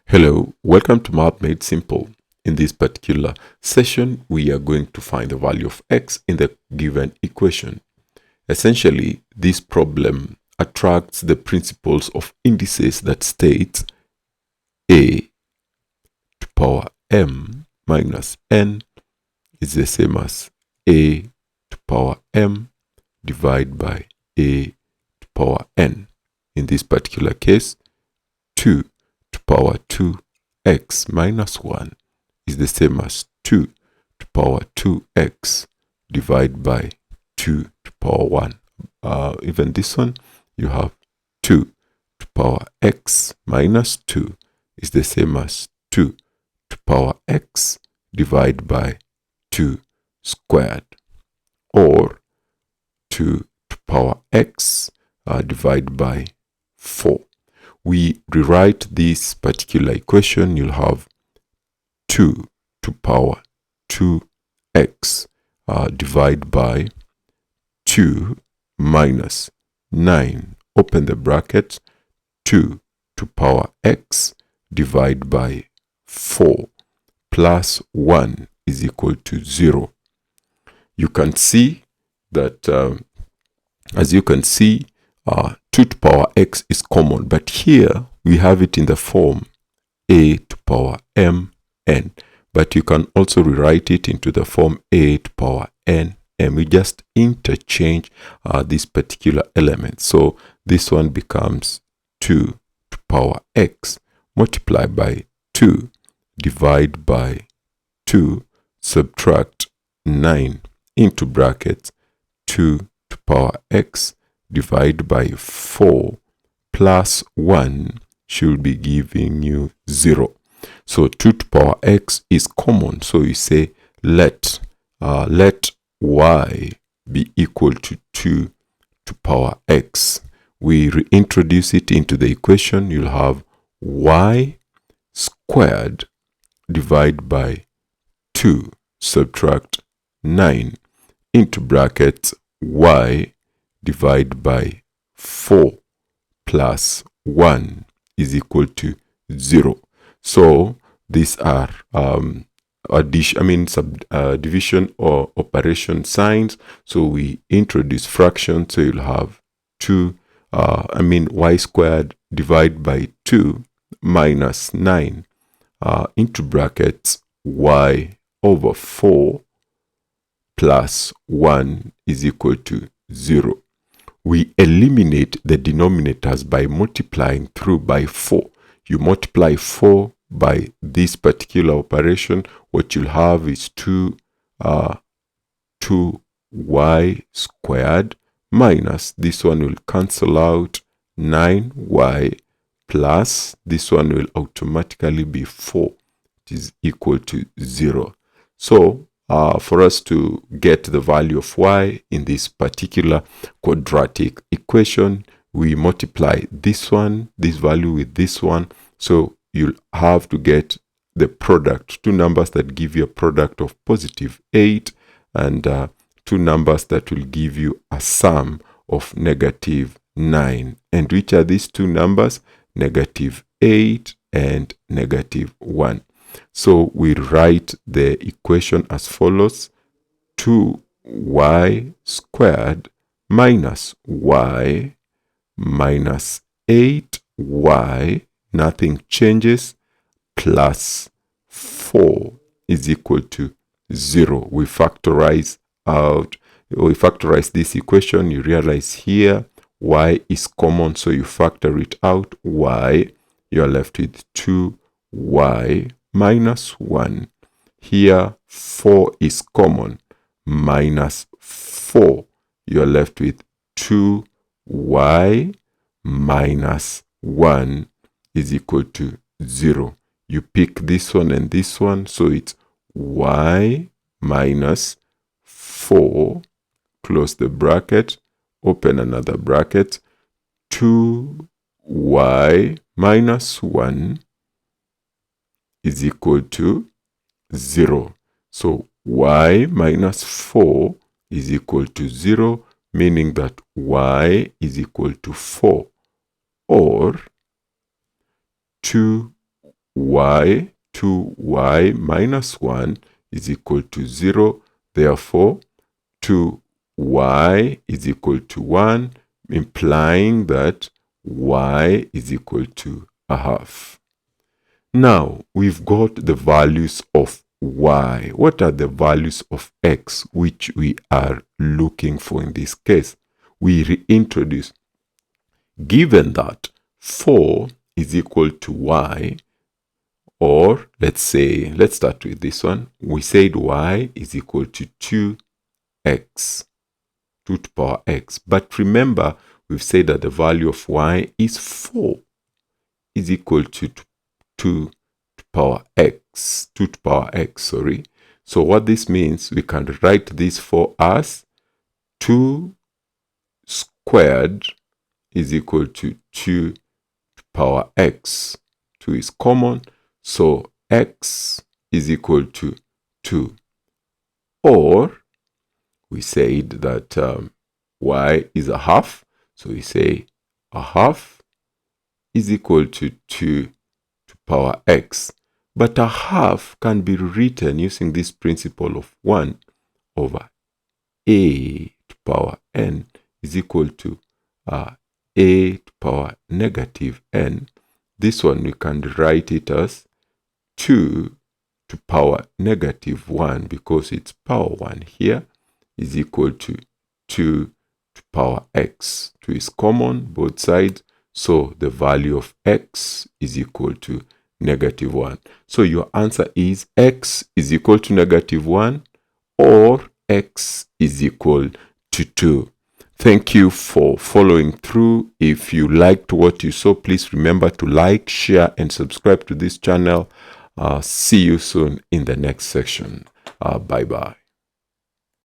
Hello, welcome to Math Made Simple. In this particular session, we are going to find the value of x in the given equation. Essentially, this problem attracts the principles of indices that states a to power m minus n is the same as a to power m divided by a to power n. In this particular case, 2 to power 2x minus 1 is the same as 2 to power 2x divided by 2 to power 1. Even this one, you have 2 to power x minus 2 is the same as 2 to power x divided by 2 squared, or 2 to power x divided by 4. We rewrite this particular equation. You'll have 2 to power 2x divided by 2 minus 9, open the bracket, 2 to power x divided by 4 plus 1 is equal to 0. You can see that, as you can see, 2 to power x is common, but here we have it in the form a to power m n, but you can also rewrite it into the form a to power n m. We just interchange this particular element. So this one becomes 2 to power x multiplied by 2 divided by 2 subtract 9 into brackets 2 to power x divided by 4 plus 1 should be giving you 0. So 2 to power x is common. So you say let y be equal to 2 to power x. We reintroduce it into the equation. You'll have y squared divided by 2 subtract 9 into brackets y divided by 4 plus 1 is equal to 0. So these are division or operation signs. So we introduce fraction. So you'll have y squared divided by 2 minus 9 into brackets y over 4 plus 1 is equal to 0. We eliminate the denominators by multiplying through by 4. You multiply 4 by this particular operation, what you'll have is 2y squared minus, this one will cancel out, 9y plus, this one will automatically be 4. It is equal to 0. So for us to get the value of y in this particular quadratic equation, we multiply this value with this one. So you'll have to get the product, two numbers that give you a product of positive 8 and two numbers that will give you a sum of negative 9. And which are these two numbers? Negative 8 and negative 1. So we write the equation as follows: 2y squared minus y minus 8y, nothing changes, plus 4 is equal to 0. We factorize this equation. You realize here y is common, so you factor it out. Y, you are left with 2y minus 1. Here 4 is common, minus 4. You are left with 2y minus 1 is equal to 0. You pick this one and this one, so it's y minus 4, close the bracket, open another bracket, 2y minus 1 is equal to 0. So y minus 4 is equal to 0, meaning that y is equal to 4, or 2 y, 2y minus 1 is equal to 0. Therefore, 2y is equal to 1, implying that y is equal to a half. Now, we've got the values of y. What are the values of x which we are looking for in this case? We reintroduce. Given that 4 is equal to y, or let's start with this one. We said y is equal to 2x, 2 to power x. But remember, we've said that the value of y is 4, is equal to 2 to power x, 2 to power x, sorry. So what this means, we can write this 4 as 2 squared is equal to 2 to power x. 2 is common, so x is equal to 2. Or we said that y is a half, so we say a half is equal to 2 to power x. But a half can be written using this principle of 1 over a to power n is equal to a to power negative n. This one we can write it as 2 to power negative 1 because it's power 1 here is equal to 2 to power x. 2 is common, both sides, so the value of x is equal to negative 1. So your answer is x is equal to negative 1 or x is equal to 2. Thank you for following through. If you liked what you saw, please remember to like, share, and subscribe to this channel. See you soon in the next section. Bye-bye.